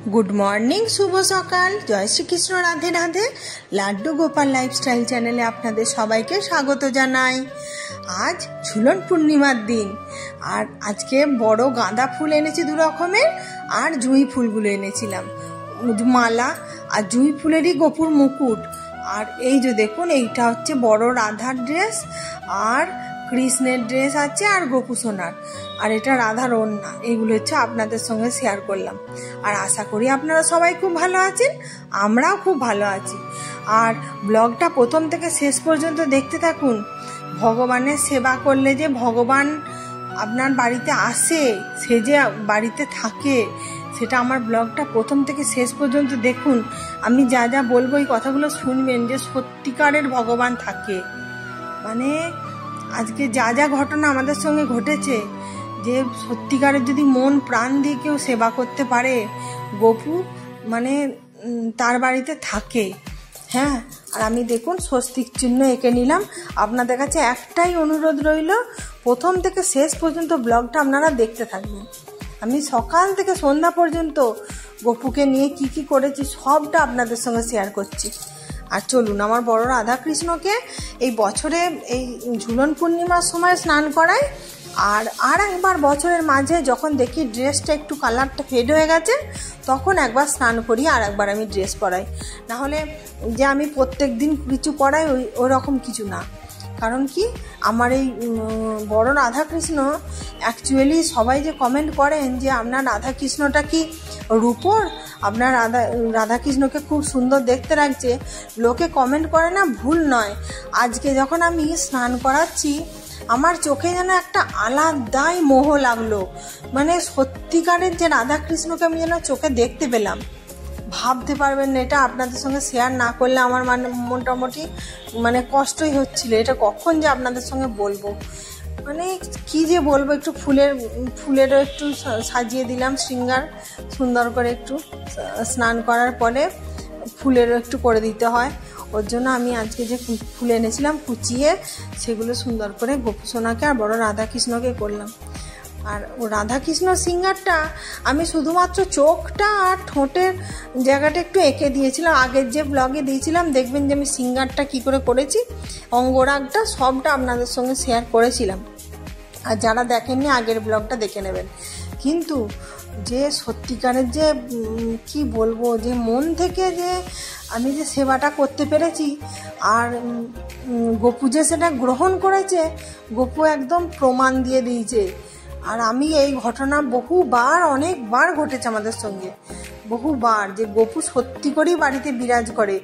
Good morning शुभ सकाल जय Shri Krishna Radhe Radhe laddu Gopal lifestyle चैनेले आपनादेर सबाइके स्वागत जानाई। आज झुलन पूर्णिमार दिन और आज के बड़ो गाँदा फुल एनेছি दु रकमेर और जुई फुलगुलो এনেছিলাম माला और जुई फुलेरই गोपुर मुकुट और এই যে দেখুন এইটা হচ্ছে বড় রাধার ড্রেস আর কৃষ্ণের ড্রেস আছে আর গোপু সোনার আর এটা রাধার ওড়না। এইগুলো হচ্ছে আপনাদের সঙ্গে শেয়ার করলাম আর আশা করি আপনারা সবাই খুব ভালো আছেন, আমরাও খুব ভালো আছি। আর ব্লগটা প্রথম থেকে শেষ পর্যন্ত দেখতে থাকুন। ভগবানের সেবা করলে যে ভগবান আপনার বাড়িতে আসে, সে যে বাড়িতে থাকে, সেটা আমার ব্লগটা প্রথম থেকে শেষ পর্যন্ত দেখুন। আমি যা যা বলবো এই কথাগুলো শুনবেন যে সত্যিকারের ভগবান থাকে। মানে আজকে যা যা ঘটনা আমাদের সঙ্গে ঘটেছে, যে সত্যিকারের যদি মন প্রাণ দিয়ে কেউ সেবা করতে পারে, গোপু মানে তার বাড়িতে থাকে। হ্যাঁ, আর আমি দেখুন স্বস্তিক চিহ্ন এঁকে নিলাম। আপনাদের কাছে একটাই অনুরোধ রইল, প্রথম থেকে শেষ পর্যন্ত ব্লগটা আপনারা দেখতে থাকবেন। আমি সকাল থেকে সন্ধ্যা পর্যন্ত গোপুকে নিয়ে কি কি করেছি সবটা আপনাদের সঙ্গে শেয়ার করছি। আর চলুন, আমার বড় রাধাকৃষ্ণকে এই বছরে এই ঝুলন পূর্ণিমার সময় স্নান করাই। আর একবার বছরের মাঝে যখন দেখি ড্রেসটা একটু কালারটা ফেড হয়ে গেছে, তখন একবার স্নান করি আর একবার আমি ড্রেস পরাই। নাহলে যে আমি প্রত্যেক দিন কিছু পরাই ওই রকম কিছু না। কারণ কি, আমার এই বড় রাধাকৃষ্ণ অ্যাকচুয়ালি সবাই যে কমেন্ট করেন যে আপনার রাধাকৃষ্ণটা কি রূপোর, আপনার রাধাকৃষ্ণকে খুব সুন্দর দেখতে লাগছে, লোকে কমেন্ট করে না, ভুল নয়। আজকে যখন আমি স্নান করাচ্ছি আমার চোখে যেন একটা আলাদাই মোহ লাগলো। মানে সত্যিকারের যে রাধাকৃষ্ণকে আমি যেন চোখে দেখতে পেলাম। ভাবতে পারবেন না, এটা আপনাদের সঙ্গে শেয়ার না করলে আমার মোটামুটি কষ্টই হচ্ছিল। এটা কখন যে আপনাদের সঙ্গে বলবো, কি যে বলবো। একটু ফুলেরও একটু সাজিয়ে দিলাম, শৃঙ্গার সুন্দর করে একটু স্নান করার পরে ফুলেরও একটু করে দিতে হয়। ওর জন্য আমি আজকে যে ফুল এনেছিলাম কুচিয়ে, সেগুলো সুন্দর করে গোপু সোনাকে আর বড় রাধাকৃষ্ণকে করলাম। আর ও রাধাকৃষ্ণ সিঙ্গারটা আমি শুধুমাত্র চোখটা আর ঠোঁটের জায়গাটা একটু এঁকে দিয়েছিলাম। আগের যে ব্লগে দিয়েছিলাম দেখবেন যে আমি সিঙ্গারটা কী করে করেছি, অঙ্গরাগটা সবটা আপনাদের সঙ্গে শেয়ার করেছিলাম। আর যারা দেখেননি আগের ব্লগটা দেখে নেবেন। কিন্তু যে সত্যিকারের যে কি বলবো, যে মন থেকে যে আমি যে সেবাটা করতে পেরেছি আর গোপু যে সেটা গ্রহণ করেছে, গোপু একদম প্রমাণ দিয়ে দিয়েছে। আর আমি এই ঘটনা বহুবার, অনেকবার ঘটেছে আমাদের সঙ্গে, বহুবার, যে গোপু সত্যি করেই বাড়িতে বিরাজ করে।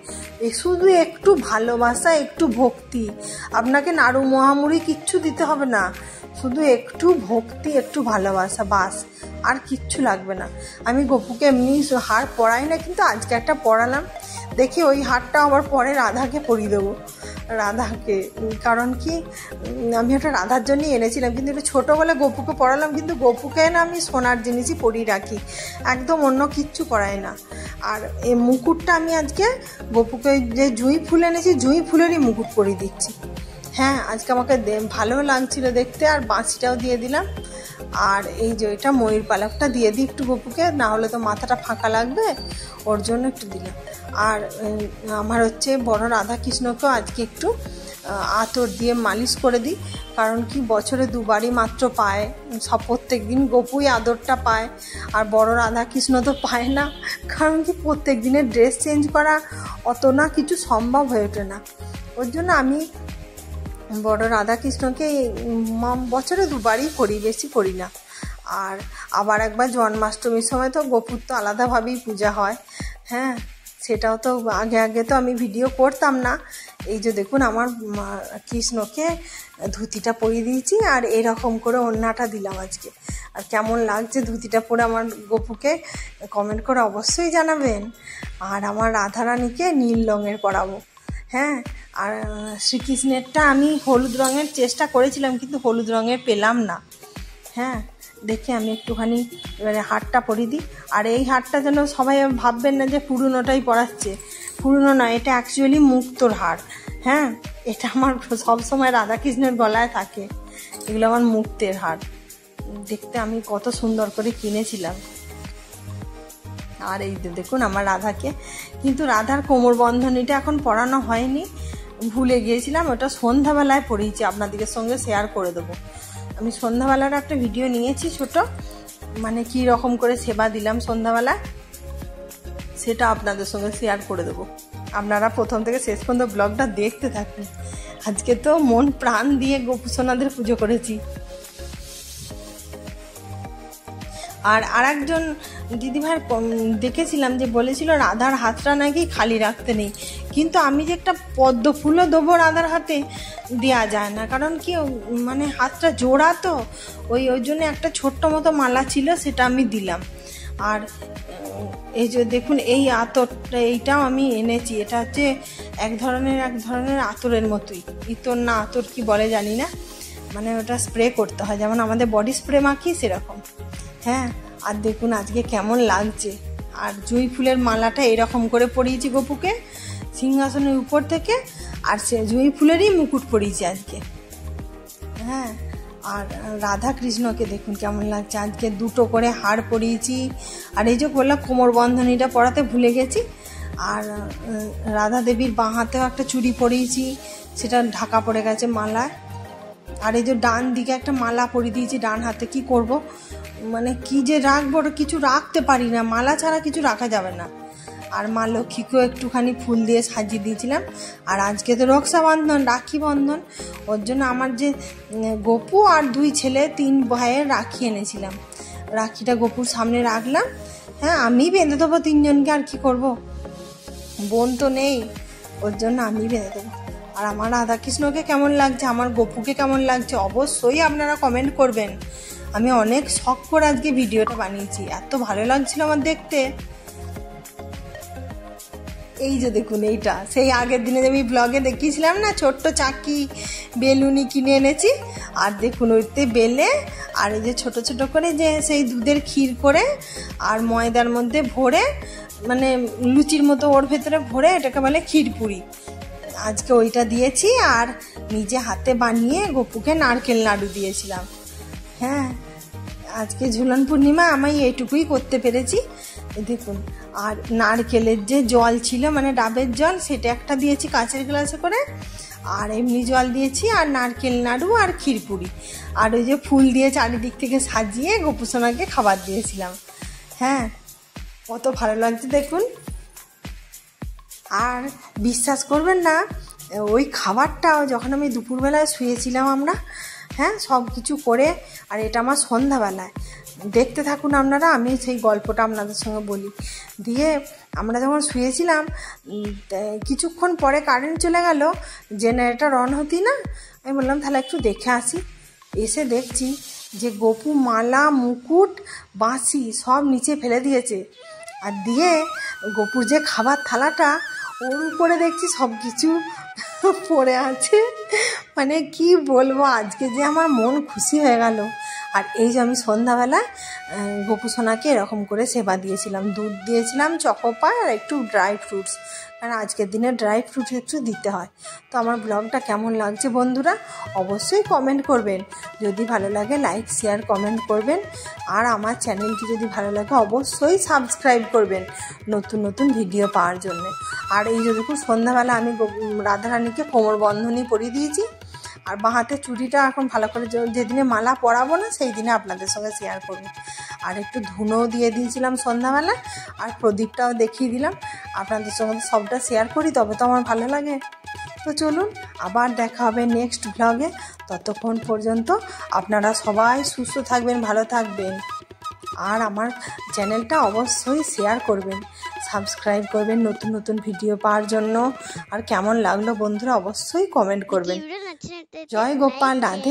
শুধু একটু ভালোবাসা, একটু ভক্তি, আপনাকে নাড়ু মহামুড়ি কিচ্ছু দিতে হবে না, শুধু একটু ভক্তি, একটু ভালোবাসা, বাস, আর কিচ্ছু লাগবে না। আমি গোপুকে এমনি হার পরাই না, কিন্তু আজকে একটা পরালাম। দেখি ওই হারটা আবার পরে রাধাকে পরিয়ে দেবো, রাধাকে। কারণ কি, আমি ওটা রাধার জন্যই এনেছিলাম, কিন্তু এটা ছোটো বলে গোপুকে পরালাম। কিন্তু গোপুকে না আমি সোনার জিনিসই পরিয়ে রাখি, একদম অন্য কিচ্ছু পরাই না। আর এই মুকুটটা আমি আজকে গোপুকে যে জুঁই ফুল এনেছি, জুঁই ফুলেরই মুকুট পরিয়ে দিচ্ছি। হ্যাঁ, আজকে আমাকে ভালো লাগছিল দেখতে। আর বাঁশিটাও দিয়ে দিলাম। আর এই যে এটা ময়ূর পালকটা দিয়ে দিই একটু গোপুকে, না হলে তো মাথাটা ফাঁকা লাগবে, ওর জন্য একটু দিলাম। আর আমার হচ্ছে বড় রাধাকৃষ্ণকেও আজকে একটু আতর দিয়ে মালিশ করে দিই। কারণ কি, বছরে দুবারই মাত্র পায়, প্রত্যেক দিন গোপুই আদরটা পায়, আর বড় রাধাকৃষ্ণ তো পায় না। কারণ কি, প্রত্যেক দিনের ড্রেস চেঞ্জ করা অত না কিছু সম্ভব হয়ে ওঠে না। ওর জন্য আমি বড় রাধাকৃষ্ণকে বছরে দুবারই করি, বেশি করি না। আর আবার একবার জন্মাষ্টমীর সময় তো গোপুর তো আলাদাভাবেই পূজা হয়। হ্যাঁ, সেটাও তো আগে তো আমি ভিডিও করতাম না। এই যে দেখুন আমার কৃষ্ণকে ধুতিটা পরিয়ে দিয়েছি আর এরকম করে ওড়নাটা দিলাম আজকে। আর কেমন লাগছে ধুতিটা পরে আমার গোপুকে কমেন্ট করে অবশ্যই জানাবেন। আর আমার রাধারানীকে নীল রঙের পরাবো। হ্যাঁ, আর শ্রীকৃষ্ণেরটা আমি হলুদ রঙের চেষ্টা করেছিলাম, কিন্তু হলুদ রঙের পেলাম না। হ্যাঁ, দেখে আমি একটুখানি এবারে হারটা পরিয়ে দিই। আর এই হারটা যেন সবাই ভাববেন না যে পুরনোটাই পরাচ্ছে, পুরনো নয়, এটা অ্যাকচুয়ালি মুক্তোর হার। হ্যাঁ, এটা আমার সবসময় রাধাকৃষ্ণের গলায় থাকে, এগুলো আমার মুক্তের হার। দেখতে আমি কত সুন্দর করে কিনেছিলাম। আর এই দেখুন আমার রাধাকে, কিন্তু রাধার কোমর বন্ধনীটা এখন পরানো হয়নি, ভুলে গিয়েছিলাম, ওটা সন্ধ্যাবেলায় পরিয়েছি, আপনাদের সঙ্গে শেয়ার করে দেবো। আমি সন্ধ্যাবেলার একটা ভিডিও নিয়েছি ছোট, মানে কি রকম করে সেবা দিলাম সন্ধ্যাবেলা, সেটা আপনাদের সঙ্গে শেয়ার করে দেবো। আপনারা প্রথম থেকে শেষ পর্যন্ত ব্লগটা দেখতে থাকুন। আজকে তো মন প্রাণ দিয়ে গোপুসোনাদের পুজো করেছি। আর আরেকজন দিদিভাই দেখেছিলাম যে বলেছিল রাধার হাতটা নাকি খালি রাখতে নেই, কিন্তু আমি যে একটা পদ্ম ফুলও দেবো রাধার হাতে, দেওয়া যায় না, কারণ কি মানে হাতটা জোড়া তো, ওই জন্য একটা ছোট্ট মতো মালা ছিল, সেটা আমি দিলাম। আর এই যে দেখুন এই আতরটা, এইটাও আমি এনেছি, এটা হচ্ছে এক ধরনের আতরের মতোই, ইতর না আতর কি বলে জানি না, মানে ওটা স্প্রে করতে হয়, যেমন আমাদের বডি স্প্রে মাখি সেরকম। হ্যাঁ, আর দেখুন আজকে কেমন লাগছে। আর জুঁই ফুলের মালাটা এরকম করে পরিয়েছি গপুকে সিংহাসনের উপর থেকে, আর সে জুঁই ফুলেরই মুকুট পরিয়েছি আজকে। হ্যাঁ, আর রাধা কৃষ্ণকে দেখুন কেমন লাগছে, আজকে দুটো করে হার পরিয়েছি। আর এই যে বললাম কোমর বন্ধনীটা পরাতে ভুলে গেছি। আর রাধা দেবীর বাঁ হাতেও একটা চুড়ি পরিয়েছি, সেটা ঢাকা পড়ে গেছে মালায়। আর এই যে ডান দিকে একটা মালা পরিয়ে দিয়েছি ডান হাতে, কি করব, মানে কি যে রাখবো, কিছু রাখতে পারি না, মালা ছাড়া কিছু রাখা যাবে না। আর মা লক্ষ্মীকেও একটুখানি ফুল দিয়ে সাজিয়ে দিয়েছিলাম। আর আজকে তো রক্ষাবন্ধন, রাখি বন্ধন, ওর জন্য আমার যে গপু আর 2 ছেলে 3 ভাইয়ের রাখি এনেছিলাম, রাখিটা গপুর সামনে রাখলাম। হ্যাঁ, আমি বেঁধে দেবো 3 জনকে, আর কি করব, বোন তো নেই, ওর জন্য আমি বেঁধে দেবো। আর আমার রাধাকৃষ্ণকে কেমন লাগছে, আমার গপুকে কেমন লাগছে, অবশ্যই আপনারা কমেন্ট করবেন। আমি অনেক শখ করে আজকে ভিডিওটা বানিয়েছি, এত ভালো লাগছিল আমার দেখতে। এই যে দেখুন, এইটা সেই আগের দিনে আমি ব্লগে দেখিয়েছিলাম না, ছোট্ট চাকি বেলুনি কিনে এনেছি। আর দেখুন ওইতে বেলে, আর এই যে ছোট ছোট করে যে সেই দুধের ক্ষীর করে আর ময়দার মধ্যে ভরে, মানে লুচির মতো ওর ভেতরে ভরে, এটাকে বলে ক্ষীরপুরি। আজকে ওইটা দিয়েছি, আর নিজে হাতে বানিয়ে গপুকে নারকেল নাড়ু দিয়েছিলাম। হ্যাঁ, আজকে ঝুলন পূর্ণিমা আমি এইটুকুই করতে পেরেছি। দেখুন, আর নারকেলের যে জল ছিল, মানে ডাবের জল, সেটা একটা দিয়েছি কাঁচের গ্লাসে করে, আর এমনি জল দিয়েছি, আর নারকেল নাড়ু আর ক্ষীরপুরি, আর ওই যে ফুল দিয়ে চারিদিক থেকে সাজিয়ে গোপুসোনাকে খাবার দিয়েছিলাম। হ্যাঁ, কত ভালো লাগছে দেখুন। আর বিশ্বাস করবেন না, ওই খাবারটাও যখন আমি দুপুরবেলায় শুয়েছিলাম আমরা, হ্যাঁ, সব কিছু করে, আর এটা আমার সন্ধ্যাবেলায়, দেখতে থাকুন আপনারা, আমি সেই গল্পটা আপনাদের সঙ্গে বলি। দিয়ে আমরা যখন শুয়েছিলাম, কিছুক্ষণ পরে কারেন্ট চলে গেল, জেনারেটর অন হতেই না, আমি বললাম তাহলে একটু দেখে আসি। এসে দেখছি যে গপু মালা, মুকুট, বাঁশি সব নিচে ফেলে দিয়েছে। আর দিয়ে গপুর যে খাবার থালাটা, ওর উপরে দেখছি সব কিছু পড়ে আছে। মানে কি বলবো, আজকে যে আমার মন খুশি হয়ে গেল। আর এই যে আমি সন্ধ্যাবেলা গোপুসোনাকে এরকম করে সেবা দিয়েছিলাম, দুধ দিয়েছিলাম, চকোপার, আর একটু ড্রাই ফ্রুটস, কারণ আজকের দিনে ড্রাই ফ্রুটস একটু দিতে হয়। তো আমার ব্লগটা কেমন লাগছে বন্ধুরা, অবশ্যই কমেন্ট করবেন। যদি ভালো লাগে লাইক, শেয়ার, কমেন্ট করবেন। আর আমার চ্যানেলটি যদি ভালো লাগে অবশ্যই সাবস্ক্রাইব করবেন নতুন নতুন ভিডিও পাওয়ার জন্য। আর এই যে দেখুন, সন্ধ্যাবেলা আমি রাধারানীকে কোমর বন্ধনী পরিয়ে দিয়েছি। আর বাঁ হাতে চুড়িটা এখন ভালো করে, যেদিনে মালা পরাবো না সেই দিনে আপনাদের সঙ্গে শেয়ার করব। আর একটু ধুনোও দিয়ে দিয়েছিলাম সন্ধ্যাবেলা, আর প্রদীপটাও দেখিয়ে দিলাম। আপনাদের সঙ্গে সবটা শেয়ার করি, তবে তো আমার ভালো লাগে। তো চলুন, আবার দেখা হবে নেক্সট ব্লগে। ততক্ষণ পর্যন্ত আপনারা সবাই সুস্থ থাকবেন, ভালো থাকবেন। আর আমার চ্যানেলটা অবশ্যই শেয়ার করবেন, সাবস্ক্রাইব করবেন নতুন নতুন ভিডিও পাওয়ার জন্য। আর কেমন লাগলো বন্ধুরা অবশ্যই কমেন্ট করবেন। জয় গোপাল, রাধে।